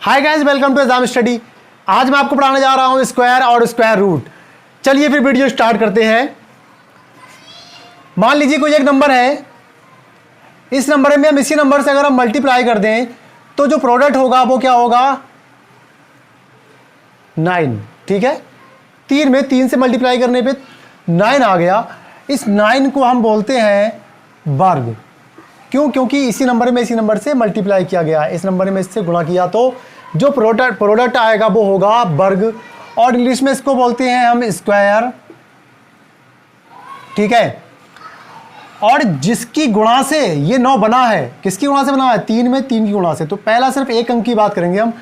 Hi guys, welcome to exam study. आज मैं आपको पढ़ाने जा रहा हूं स्क्वायर और स्क्वायर रूट। चलिए फिर वीडियो स्टार्ट करते हैं। मान लीजिए कोई एक नंबर है, इस नंबर में हम इसी नंबर से अगर हम मल्टीप्लाई कर दें तो जो प्रोडक्ट होगा वो क्या होगा, 9। ठीक है, 3 में 3 से मल्टीप्लाई करने पे 9 आ गया। इस 9 को हम बोलते हैं वर्ग। क्यों? क्योंकि इसी नंबर में इसी नंबर से मल्टीप्लाई किया गया है, इस नंबर में इससे गुणा किया तो जो प्रोडक्ट आएगा वो होगा वर्ग। और इंग्लिश में इसको बोलते हैं हम स्क्वायर। ठीक है, और जिसकी गुणा से ये 9 बना है, किसकी गुणा से बना है? 3 में 3 की गुणा से। तो पहला सिर्फ एक अंक की बात करेंगे हम,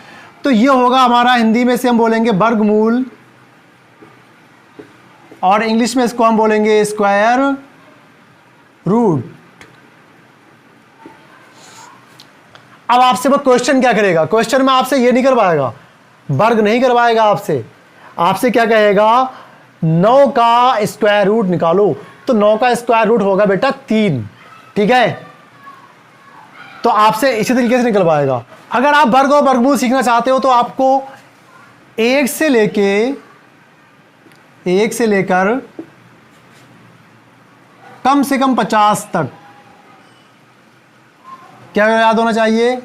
तो ये होगा हमारा, हिंदी में से हम बोलेंगे वर्गमूल, और इंग्लिश में इसको हम बोलेंगे स्क्वायर रूट। अब आपसे वो क्वेश्चन क्या करेगा? क्वेश्चन में आपसे ये नहीं करवाएगा, वर्ग नहीं करवाएगा आपसे क्या कहेगा, 9 का स्क्वायर रूट निकालो। तो 9 का स्क्वायर रूट होगा बेटा 3। ठीक है, तो आपसे इसी तरीके से निकलवाएगा। अगर आप वर्ग और वर्गमूल सीखना चाहते हो तो आपको 1 से लेकर कम से कम 50 तक क्या याद होना चाहिए?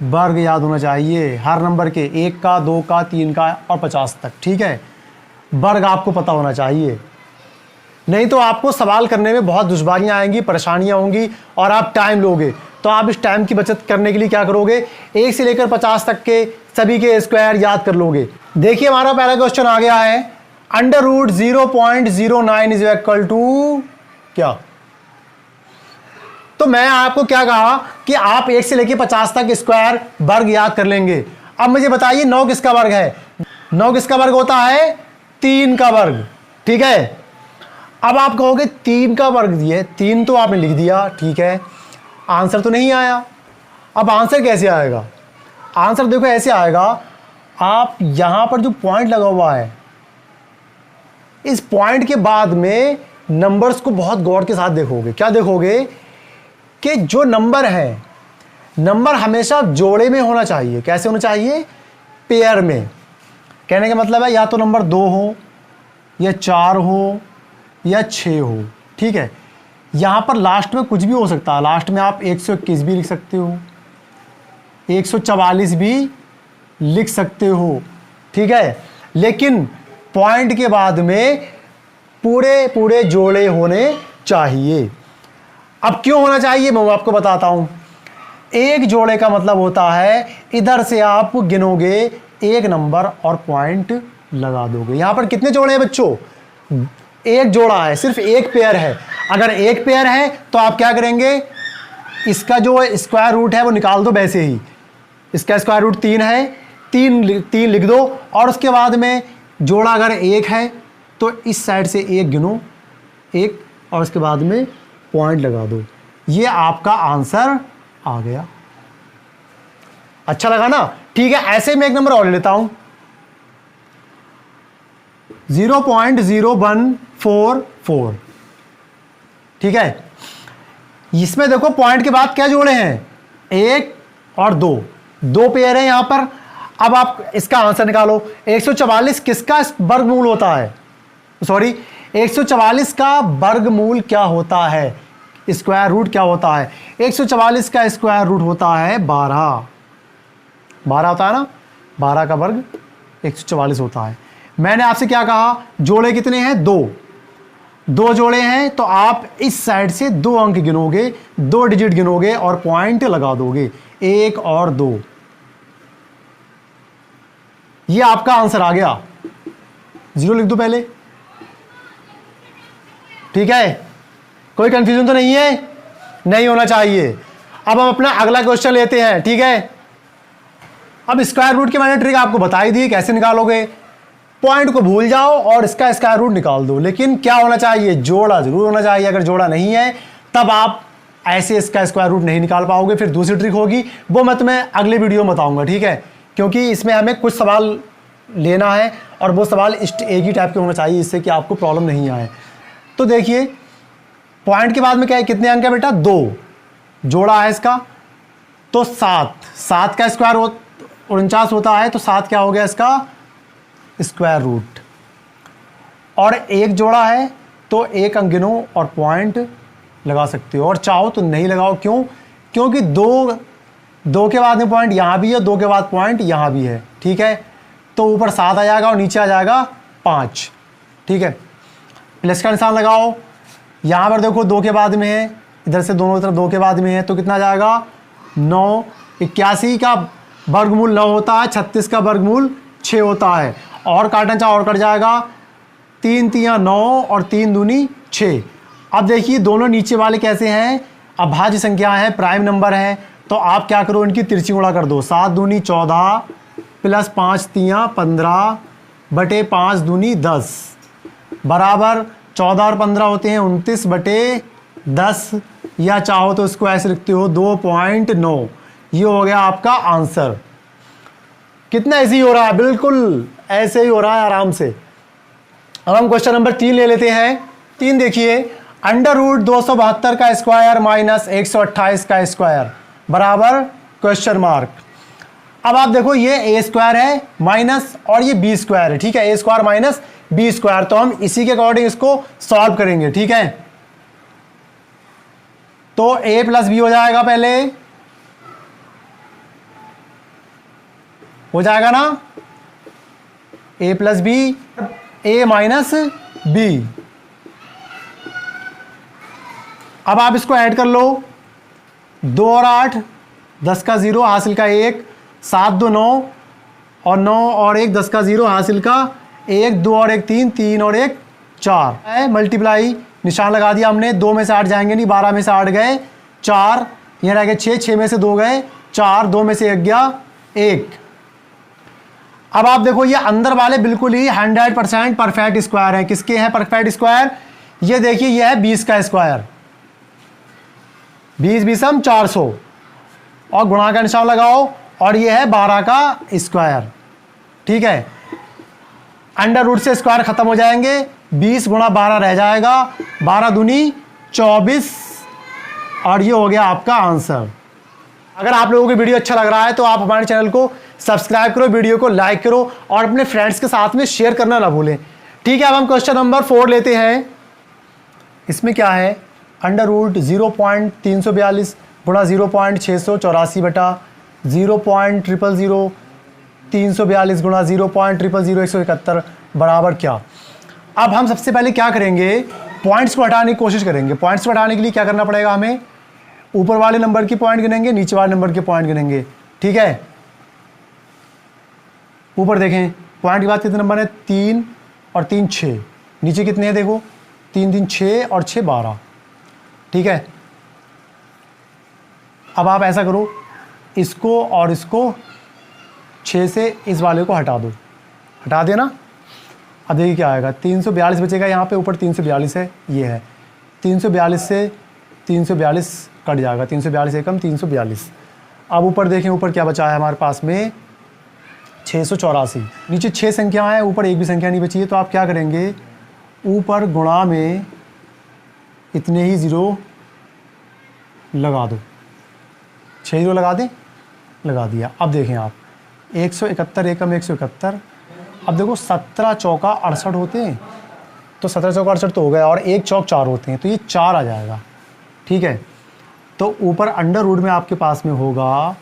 वर्ग याद होना चाहिए हर नंबर के, 1 का, 2 का, 3 का और 50 तक। ठीक है, वर्ग आपको पता होना चाहिए, नहीं तो आपको सवाल करने में बहुत दुश्वारियां आएंगी, परेशानियां होंगी और आप टाइम लोगे। तो आप इस टाइम की बचत करने के लिए क्या करोगे, 1 से लेकर 50 तक के सभी के स्क्वायर याद कर लोगे। देखिए हमारा पहला क्वेश्चन आ गया है, under root 0.09 is equal to क्या? तो मैं आपको क्या कहा कि आप 1 से लेकर 50 तक स्क्वायर वर्ग याद कर लेंगे। अब मुझे बताइए 9 किसका वर्ग है? 9 किसका वर्ग होता है? 3 का वर्ग। ठीक है, अब आप कहोगे 3 का वर्ग दिए, 3 तो आपने लिख दिया, ठीक है, आंसर तो नहीं आया। अब आंसर कैसे आएगा? आंसर देखो ऐसे आएगा, आप यहां पर जो पॉइंट लगा हुआ है, इस पॉइंट के बाद में नंबर्स को बहुत गौर के साथ देखोगे। क्या देखोगे कि जो नंबर है, नंबर हमेशा जोड़े में होना चाहिए। कैसे होना चाहिए? पेयर में। कहने का मतलब है या तो नंबर 2 हो या 4 हो या 6 हो। ठीक है, यहां पर लास्ट में कुछ भी हो सकता है, लास्ट में आप 121 भी लिख सकते हो, 144 भी लिख सकते हो। ठीक है, लेकिन पॉइंट के बाद में पूरे जोड़े होने चाहिए। अब क्यों होना चाहिए मैं आपको बताता हूं। एक जोड़े का मतलब होता है इधर से आप गिनोगे एक नंबर और पॉइंट लगा दोगे। यहां पर कितने जोड़े हैं बच्चों? एक जोड़ा है, सिर्फ एक पेयर है। अगर एक पेयर है तो आप क्या करेंगे, इसका जो स्क्वायर रूट है वो निकाल दो वैसे ही। इसका स्क्वायर रूट 3 है, 3 लिख दो, और उसके बाद में जोड़ा अगर 1 है तो इस साइड से 1 गिनो, 1, और उसके बाद में पॉइंट लगा दो। ये आपका आंसर आ गया। अच्छा लगा ना? ठीक है, ऐसे में एक नंबर और ले लेता हूं, 0.0144। ठीक है, इसमें देखो पॉइंट के बाद क्या जोड़े हैं, 1 और 2 पेयर है यहां पर। अब आप इसका आंसर निकालो। 144 किसका वर्गमूल होता है? सॉरी, 144 का वर्गमूल क्या होता है? स्क्वायर रूट क्या होता है? 144 का स्क्वायर रूट होता है 12 होता है ना, 12 का वर्ग 144 होता है। मैंने आपसे क्या कहा, जोड़े कितने हैं? 2 जोड़े हैं, तो आप इस साइड से 2 अंक गिनोगे, 2 डिजिट गिनोगे और पॉइंट लगा दोगे, 1 और 2। ये आपका आंसर आ गया। 0 लिख दो पहले। ठीक है, कोई कंफ्यूजन तो नहीं है? नहीं होना चाहिए। अब हम अपना अगला क्वेश्चन लेते हैं। ठीक है, अब स्क्वायर रूट की मैंने ट्रिक आपको बताई दी, कैसे निकालोगे। पॉइंट को भूल जाओ और इसका स्क्वायर रूट निकाल दो, लेकिन क्या होना चाहिए, जोड़ा जरूर होना चाहिए। अगर जोड़ा नहीं है तब आप ऐसे इसका स्क्वायर रूट नहीं निकाल पाओगे। फिर दूसरी ट्रिक होगी, वो मैं तुम्हें अगले वीडियो में बताऊंगा। ठीक है, क्योंकि इसमें हमें कुछ सवाल लेना है और वो सवाल एक ही टाइप के होना चाहिए, इससे कि आपको प्रॉब्लम नहीं आए। तो देखिए पॉइंट के बाद में क्या है, कितने अंक है बेटा? 2 जोड़ा है इसका, तो 7 का स्क्वायर 49 होता है तो 7 क्या हो गया इसका स्क्वायर रूट, और एक जोड़ा है तो एक अंक गिनो और पॉइंट लगा सकते हो, और चाहो तो नहीं लगाओ। क्यों? क्योंकि दो के बाद में पॉइंट यहाँ भी है, 2 के बाद पॉइंट यहाँ भी है। ठीक है, तो ऊपर 7 आ जाएगा और नीचे आ जाएगा 5। ठीक है, प्लस का निशान लगाओ। यहाँ पर देखो 2 के बाद में है, इधर से दोनों तरफ 2 के बाद में है, तो कितना जाएगा 9। 81 का वर्गमूल 9 होता है, 36 का वर्गमूल 6 होता है, और काटना चाहो और कट जाएगा। 3 3 9 और 3 दूनी 6। अब देखिए दोनों नीचे वाले कैसे हैं, अभाज्य संख्या है, प्राइम नंबर है, तो आप क्या करो इनकी तिरछी गुणा कर दो। 7 दूनी 14 प्लस 5 3 15 बटे 5 दूनी 10 बराबर 14 और 15 होते हैं 29 बटे 10, या चाहो तो इसको ऐसे लिखते हो 2.9। ये हो गया आपका आंसर। कितना ऐसे ही हो रहा है, बिल्कुल ऐसे ही हो रहा है आराम से। अब हम क्वेश्चन नंबर 3 ले लेते हैं। 3 देखिए, अंडर रूट 272 का स्क्वायर माइनस 128 का स्क्वायर बराबर क्वेश्चन मार्क। अब आप देखो ये ए स्क्वायर है माइनस और ये बी स्क्वायर है। ठीक है, ए स्क्वायर माइनस बी स्क्वायर, तो हम इसी के अकॉर्डिंग इसको सॉल्व करेंगे। ठीक है, तो ए प्लस बी हो जाएगा, पहले हो जाएगा ना, ए प्लस बी, ए माइनस बी। अब आप इसको ऐड कर लो, 2 और 8 10 का 0 हासिल का 1, 7 2 9 और 9 और 1 10 का 0 हासिल का 1, 2 और 1 3, 3 और 1 4 है, मल्टीप्लाई निशान लगा दिया हमने। 2 में से 8 जाएंगे नहीं, 12 में से 8 गए 4, यहाँ रह गए 6, 6 में से 2 गए 4, 2 में से 1 गया 1। अब आप देखो ये अंदर वाले बिल्कुल ही 100% परफेक्ट स्क्वायर है। किसके हैं परफेक्ट स्क्वायर? ये देखिए ये है 20 का स्क्वायर, 20 20 400 और गुणा का निशान लगाओ, और ये है 12 का स्क्वायर। ठीक है, अंडर रूट से स्क्वायर खत्म हो जाएंगे, 20 गुणा 12 रह जाएगा, 12 दूनी 24, और ये हो गया आपका आंसर। अगर आप लोगों को वीडियो अच्छा लग रहा है तो आप हमारे चैनल को सब्सक्राइब करो, वीडियो को लाइक करो और अपने फ्रेंड्स के साथ में शेयर करना ना भूलें। ठीक है, अब हम क्वेश्चन नंबर 4 लेते हैं। इसमें क्या है, अंडर रूट 0.342 गुणा 0.684 बटा 0.000 342 गुणा 0.000 171 बराबर क्या। अब हम सबसे पहले क्या करेंगे, पॉइंट्स को हटाने की कोशिश करेंगे। पॉइंट्स को हटाने के लिए क्या करना पड़ेगा हमें, ऊपर वाले नंबर की पॉइंट गिनेंगे, नीचे वाले नंबर के पॉइंट गिनेंगे। ठीक है, ऊपर देखें पॉइंट के बाद कितने नंबर है, 3 और 3 6, नीचे कितने हैं देखो, 3 3 6 और 6 12। ठीक है, अब आप ऐसा करो, इसको और इसको 6 से इस वाले को हटा दो, हटा देना। अब देखिए क्या आएगा, 342 बचेगा यहाँ पे, ऊपर 342 है, ये है 342 से 342 कट जाएगा, 342 एकम 342। अब ऊपर देखें, ऊपर क्या बचा है हमारे पास में 684। नीचे 6 संख्या है, ऊपर एक भी संख्या नहीं बची है, तो आप क्या करेंगे, ऊपर गुणा में इतने ही 0 लगा दो, 6 0 लगा दें, लगा दिया। अब देखें आप 171 एकम 171। अब देखो 17 चौका 68 होते हैं, तो 17 चौका 68 तो हो गया, और 1 चौक 4 होते हैं, तो ये 4 आ जाएगा। ठीक है, तो ऊपर अंडर रूट में आपके पास में होगा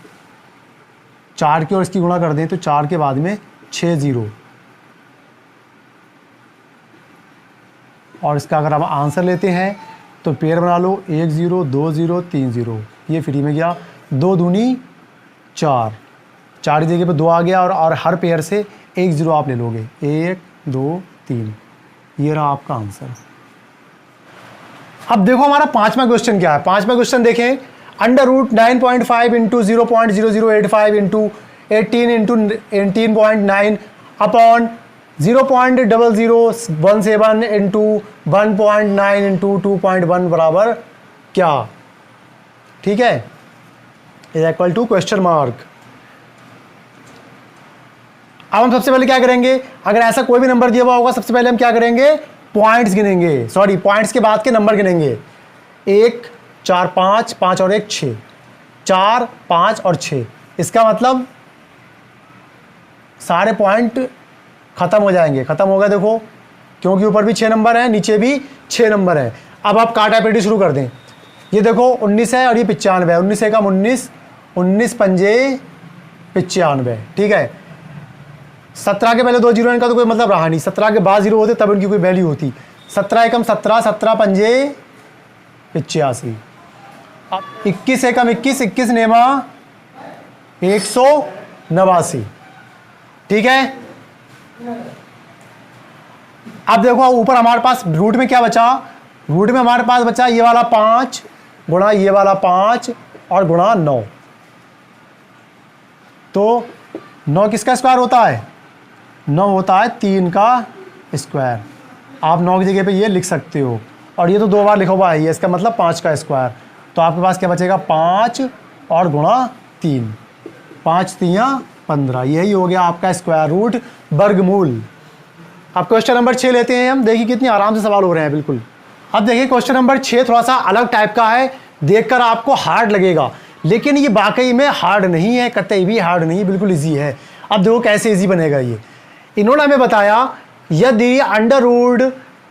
4 की और इसकी गुणा कर दें तो 4 के बाद में 6 0, और इसका अगर हम आंसर लेते हैं तो पेयर बना लो, 1 0 2 0 3 0, ये फ्री में गया, 2 दूनी 4, 4 की जगह पे 2 आ गया, और हर पेयर से 1 0 आप ले लोगे, 1 2 3, ये रहा आपका आंसर। अब देखो हमारा 5वां क्वेश्चन क्या है। 5वां क्वेश्चन देखें, under root 9.5 into 0.0085 into 18 into 18.9 upon 0.0017 into 1.9 into 2.1 बराबर क्या। ठीक है, is equal to question mark. अब हम सबसे पहले क्या करेंगे, अगर ऐसा कोई भी नंबर दिया हुआ होगा, सबसे पहले हम क्या करेंगे, पॉइंट्स गिनेंगे, सॉरी पॉइंट्स के बाद के नंबर गिनेंगे। 1 4 5 5 और 1 6, 4 5 और 6, इसका मतलब सारे पॉइंट ख़त्म हो जाएंगे। ख़त्म हो गए देखो, क्योंकि ऊपर भी 6 नंबर है, नीचे भी 6 नंबर है। अब आप काटापीटी शुरू कर दें। ये देखो 19 है और ये 95 है। 19 एकम 19, 19 पंजे 95, ठीक है। 17 के पहले 2 जीरो, इनका तो कोई मतलब रहा नहीं। 17 के बाद जीरो होते तब इनकी कोई वैल्यू होती। 17 एकम 17, 17 पंजे 85। अब 21 एकम 21, 21 नेमा 189, ठीक है। अब देखो ऊपर हमारे पास रूट में क्या बचा, रूट में हमारे पास बचा ये वाला 5 गुणा ये वाला 5 और गुणा 9। तो 9 किसका स्क्वायर होता है? 9 होता है 3 का स्क्वायर। आप 9 की जगह पे ये लिख सकते हो, और ये तो 2 बार लिखा हुआ है, ये इसका मतलब 5 का स्क्वायर। तो आपके पास क्या बचेगा? 5 और गुणा 3, 5 3 15। यही हो गया आपका स्क्वायर रूट, वर्गमूल। अब क्वेश्चन नंबर 6 लेते हैं हम। देखिए कितनी आराम से सवाल हो रहे हैं बिल्कुल। अब देखिए क्वेश्चन नंबर 6 थोड़ा सा अलग टाइप का है, देखकर आपको हार्ड लगेगा, लेकिन ये वाकई में हार्ड नहीं है, कतई भी हार्ड नहीं, बिल्कुल इजी है। अब देखो कैसे इजी बनेगा ये। इन्होंने हमें बताया यदि अंडर रूट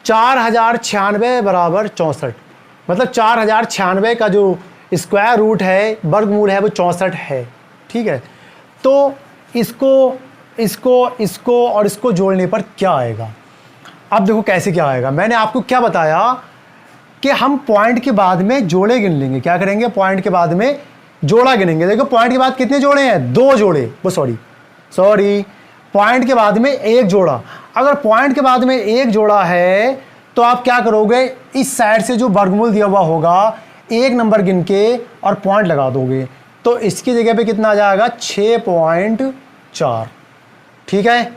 4096 बराबर 64, मतलब 4096 का जो स्क्वायर रूट है, वर्गमूल है, वो 64 है, ठीक है। तो इसको इसको इसको और इसको जोड़ने पर क्या आएगा? अब देखो कैसे क्या आएगा। मैंने आपको क्या बताया कि हम पॉइंट के बाद में जोड़े गिन लेंगे। क्या करेंगे? पॉइंट के बाद में जोड़ा गिनेंगे। देखो पॉइंट के बाद कितने जोड़े हैं? 2 जोड़े, वो सॉरी पॉइंट के बाद में 1 जोड़ा। अगर पॉइंट के बाद में 1 जोड़ा है तो आप क्या करोगे? इस साइड से जो वर्गमूल दिया हुआ होगा 1 नंबर गिन के और पॉइंट लगा दोगे, तो इसकी जगह पे कितना आ जाएगा? 6.4, ठीक है।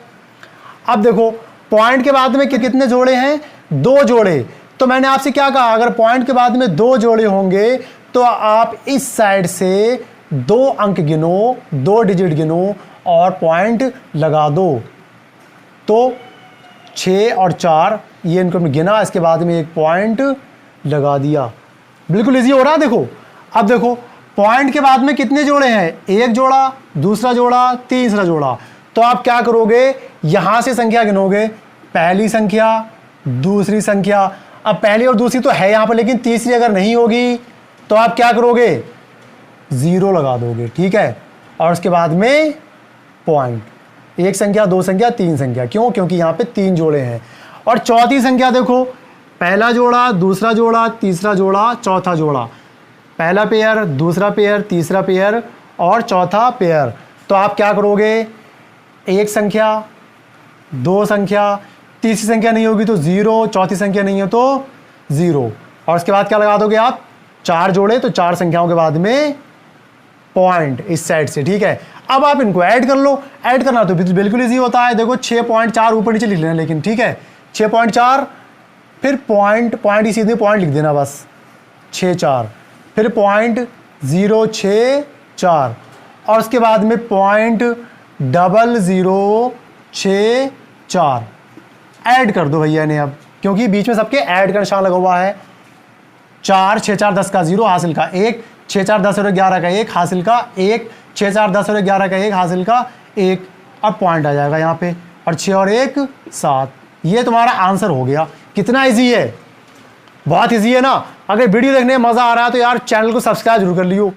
अब देखो पॉइंट के बाद में कितने जोड़े हैं? 2 जोड़े। तो मैंने आपसे क्या कहा? अगर पॉइंट के बाद में 2 जोड़े होंगे तो आप इस साइड से 2 अंक गिनो, 2 डिजिट गिनो और पॉइंट लगा दो। तो 6 और 4 ये इनको गिना, इसके बाद में एक पॉइंट लगा दिया। बिल्कुल इजी हो रहा है। देखो अब देखो पॉइंट के बाद में कितने जोड़े हैं? 1 जोड़ा, दूसरा जोड़ा, तीसरा जोड़ा। तो आप क्या करोगे? यहां से संख्या गिनोगे, पहली संख्या, दूसरी संख्या। अब पहली और दूसरी तो है यहां पर, लेकिन तीसरी अगर नहीं होगी तो आप क्या करोगे? 0 लगा दोगे, ठीक है। और उसके बाद में पॉइंट, 1 संख्या, 2 संख्या, 3 संख्या। क्यों? क्योंकि यहां पे 3 जोड़े हैं। और चौथी संख्या देखो, पहला जोड़ा, दूसरा जोड़ा, तीसरा जोड़ा, चौथा जोड़ा। पहला पेयर, दूसरा पेयर, तीसरा पेयर और चौथा पेयर। तो आप क्या करोगे? 1 संख्या, 2 संख्या, तीसरी संख्या नहीं होगी तो 0, चौथी संख्या नहीं है तो 0। और उसके बाद क्या लगा दोगे आप? 4 जोड़े, तो 4 संख्याओं के बाद में पॉइंट इस साइड से, ठीक है। अब आप इनको ऐड कर लो। ऐड करना तो बिल्कुल इजी होता है। देखो 6.4 ऊपर नीचे लिख लेना, लेकिन ठीक है 6.4, फिर पॉइंट ही सीधे पॉइंट लिख देना बस, 6.4, फिर पॉइंट 0.64 और उसके बाद में पॉइंट 0064 ऐड कर दो भैया ने। अब क्योंकि बीच में सबके ऐड का निशान लगा हुआ है। 4 6 4 10 का 0 हासिल का 1, 6 4 10 और 11 का 1 हासिल का 1, 6 4 10 और 11 का 1 हासिल का 1। अब पॉइंट आ जाएगा यहाँ पे, और 6 और 1 7। ये तुम्हारा आंसर हो गया। कितना इजी है, बहुत इजी है ना। अगर वीडियो देखने में मज़ा आ रहा है तो यार चैनल को सब्सक्राइब जरूर कर लियो।